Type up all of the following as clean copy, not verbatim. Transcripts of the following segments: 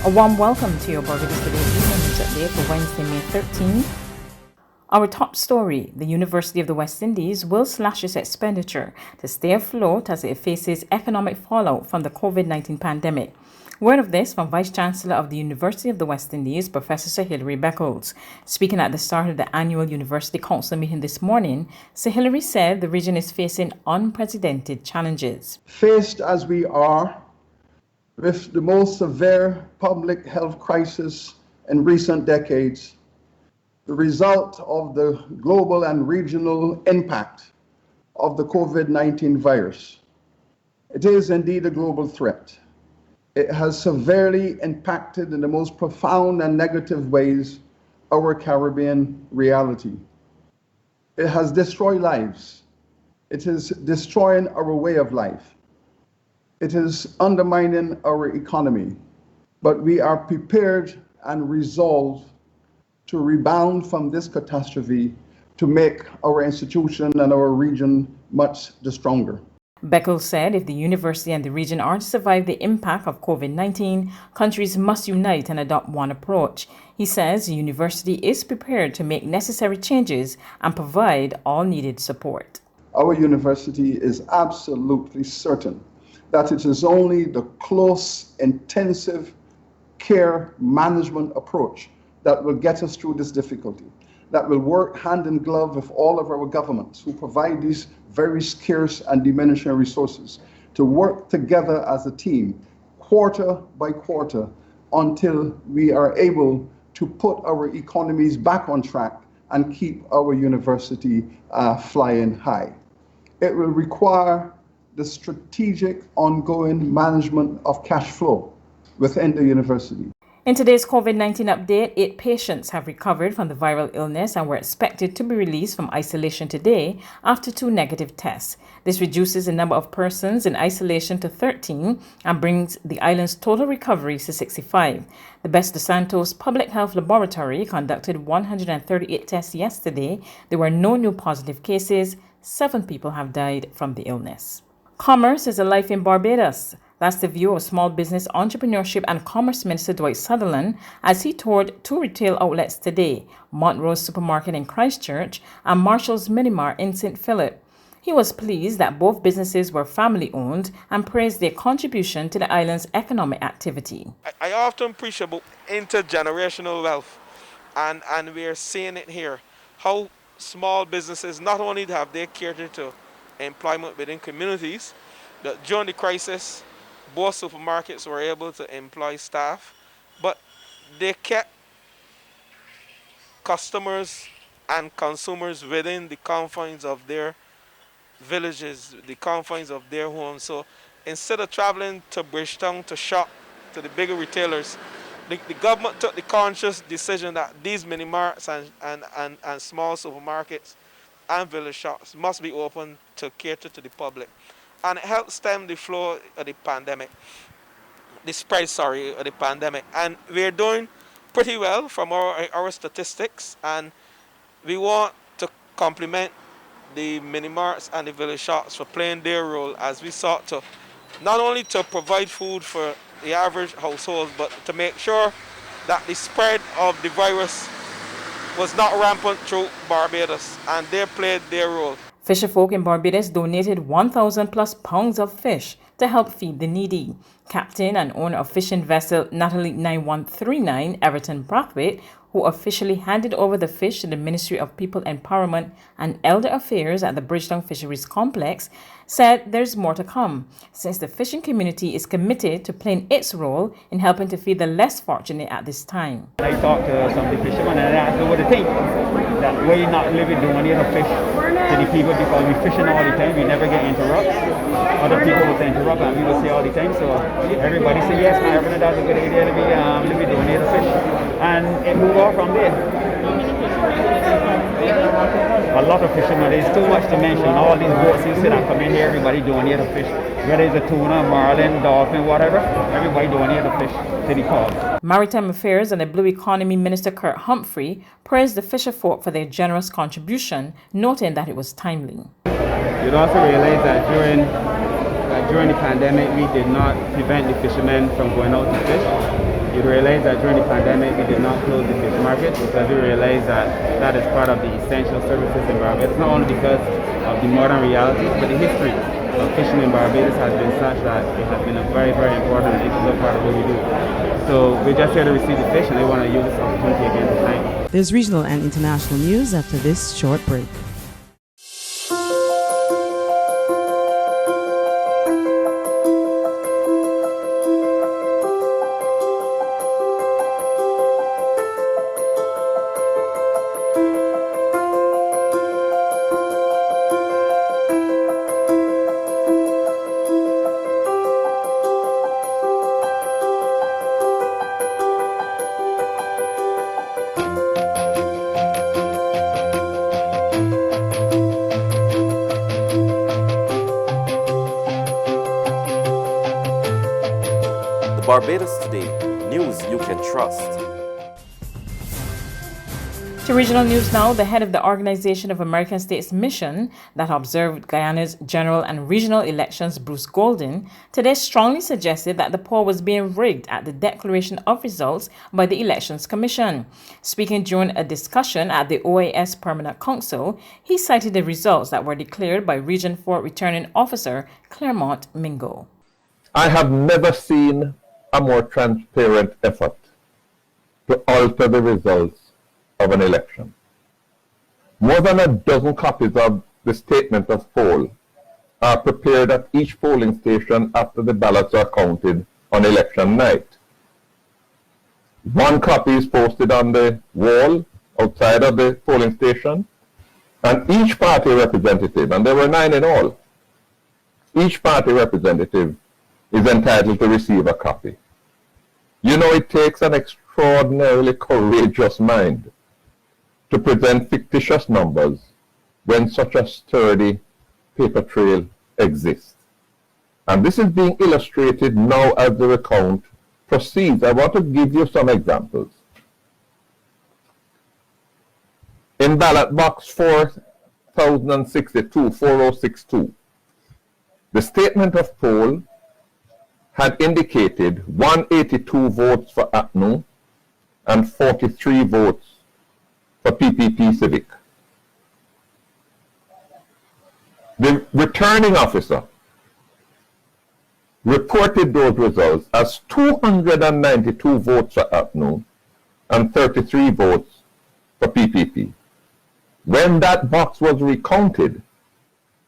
A warm welcome to your Barbados Today Evening news update for Wednesday, May 13. Our top story: the University of the West Indies will slash its expenditure to stay afloat as it faces economic fallout from the COVID-19 pandemic. Word of this from Vice-Chancellor of the University of the West Indies, Professor Sir Hilary Beckles. Speaking at the start of the annual University Council meeting this morning, Sir Hilary said the region is facing unprecedented challenges. Faced as we are with the most severe public health crisis in recent decades, the result of the global and regional impact of the COVID-19 virus. It is indeed a global threat. It has severely impacted in the most profound and negative ways our Caribbean reality. It has destroyed lives. It is destroying our way of life. It is undermining our economy, but we are prepared and resolved to rebound from this catastrophe to make our institution and our region much stronger. Beckles said if the university and the region are to survive the impact of COVID-19, countries must unite and adopt one approach. He says the university is prepared to make necessary changes and provide all needed support. Our university is absolutely certain that it is only the close, intensive care management approach that will get us through this difficulty, that will work hand in glove with all of our governments who provide these very scarce and diminishing resources, to work together as a team, quarter by quarter, until we are able to put our economies back on track and keep our university flying high. It will require the strategic ongoing management of cash flow within the university. In today's COVID-19 update, 8 patients have recovered from the viral illness and were expected to be released from isolation today after 2 negative tests. This reduces the number of persons in isolation to 13 and brings the island's total recoveries to 65. The Best dos Santos Public Health Laboratory conducted 138 tests yesterday. There were no new positive cases. 7 people have died from the illness. Commerce is a life in Barbados. That's the view of Small Business Entrepreneurship and Commerce Minister Dwight Sutherland as he toured 2 retail outlets today, Montrose Supermarket in Christchurch and Marshall's Minimart in St. Philip. He was pleased that both businesses were family-owned and praised their contribution to the island's economic activity. I often preach about intergenerational wealth, and we're seeing it here, how small businesses not only have they catered to employment within communities, but during the crisis, both supermarkets were able to employ staff, but they kept customers and consumers within the confines of their villages, the confines of their homes. So instead of traveling to Bridgetown to shop to the bigger retailers, the government took the conscious decision that these mini-marts and small supermarkets and village shops must be open to cater to the public. And it helps stem the flow of the pandemic, the spread, of the pandemic. And we're doing pretty well from our statistics, and we want to compliment the mini-marts and the village shops for playing their role as we sought to not only to provide food for the average household, but to make sure that the spread of the virus was not rampant through Barbados, and they played their role. Fisherfolk in Barbados donated 1,000 plus pounds of fish to help feed the needy. Captain and owner of fishing vessel Natalie 9139 Everton Brathwaite, who officially handed over the fish to the Ministry of People Empowerment and Elder Affairs at the Bridgetown Fisheries Complex, said there's more to come, since the fishing community is committed to playing its role in helping to feed the less fortunate at this time. I talked to some of the fishermen and I asked them what they think, that we're not living donating the fish to the people because we're fishing all the time, we never get interrupts. Other people will interrupt and we will say all the time, so everybody say yes, man, everyone that's a good idea to be donating the fish. And it moved on from there. A lot of fishermen, there's too much to mention. All these boats you see that come in here, everybody donate the fish. Whether it's a tuna, marlin, dolphin, whatever, everybody donate the fish to the cause. Maritime Affairs and the Blue Economy Minister Kurt Humphrey praised the fisherfolk for their generous contribution, noting that it was timely. You'd also realize that during the pandemic, we did not prevent the fishermen from going out to fish. You'd realize that during the pandemic, we did not close the fish market because we realized that that is part of the essential services in Barbados, not only because of the modern realities, but the history of fishing in Barbados has been such that it has been a very, very important and integral part of what we do. So we're just here to receive the fish, and we want to use this opportunity again to thank. There's regional and international news after this short break. Barbados Today, news you can trust. To regional news now, the head of the Organization of American States mission that observed Guyana's general and regional elections, Bruce Golden, today strongly suggested that the poll was being rigged at the declaration of results by the Elections Commission. Speaking during a discussion at the OAS Permanent Council, he cited the results that were declared by Region 4 Returning Officer Claremont Mingo. I have never seen a more transparent effort to alter the results of an election. More than a dozen copies of the statement of poll are prepared at each polling station after the ballots are counted on election night. One copy is posted on the wall outside of the polling station, and each party representative, and there were 9 in all, each party representative is entitled to receive a copy. You know, it takes an extraordinarily courageous mind to present fictitious numbers when such a sturdy paper trail exists. And this is being illustrated now as the recount proceeds. I want to give you some examples. In ballot box 4062, the statement of poll had indicated 182 votes for APNU and 43 votes for PPP Civic. The returning officer reported those results as 292 votes for APNU and 33 votes for PPP. When that box was recounted,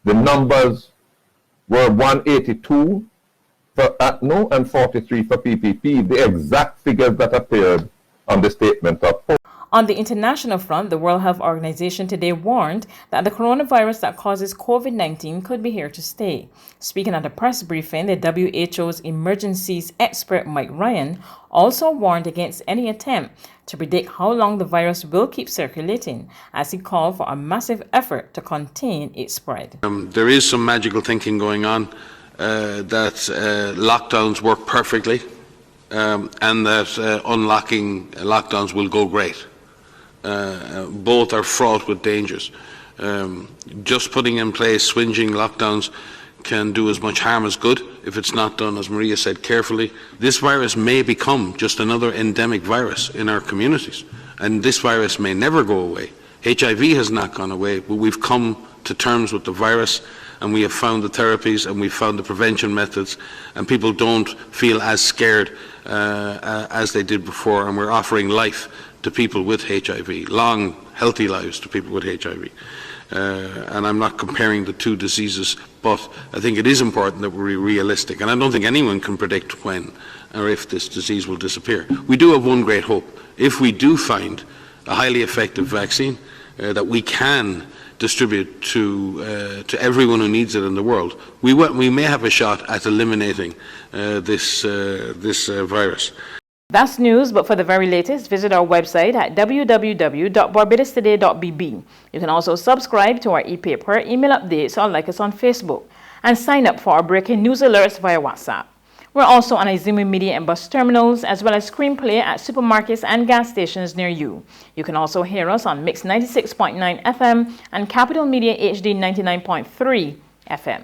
the numbers were 182 for APNU and 43 for PPP, the exact figures that appeared on the statement of poll. On the international front, the World Health Organization today warned that the coronavirus that causes COVID-19 could be here to stay. Speaking at a press briefing, the WHO's emergencies expert Mike Ryan also warned against any attempt to predict how long the virus will keep circulating, as he called for a massive effort to contain its spread. There is some magical thinking going on that lockdowns work perfectly and that unlocking lockdowns will go great. Both are fraught with dangers. Just putting in place swinging lockdowns can do as much harm as good if it's not done, as Maria said, carefully. This virus may become just another endemic virus in our communities, and this virus may never go away. HIV has not gone away, but we've come to terms with the virus, and we have found the therapies and we've found the prevention methods, and people don't feel as scared as they did before, and we're offering life to people with HIV, long, healthy lives to people with HIV. And I'm not comparing the two diseases, but I think it is important that we're realistic, and I don't think anyone can predict when or if this disease will disappear. We do have one great hope. If we do find a highly effective vaccine that we can distribute to everyone who needs it in the world, we may have a shot at eliminating this virus. That's news, but for the very latest, visit our website at www.barbadostoday.bb. You can also subscribe to our e-paper, email updates, or like us on Facebook, and sign up for our breaking news alerts via WhatsApp. We're also on Izumi Media and bus terminals, as well as screenplay at supermarkets and gas stations near you. You can also hear us on Mix 96.9 FM and Capital Media HD 99.3 FM.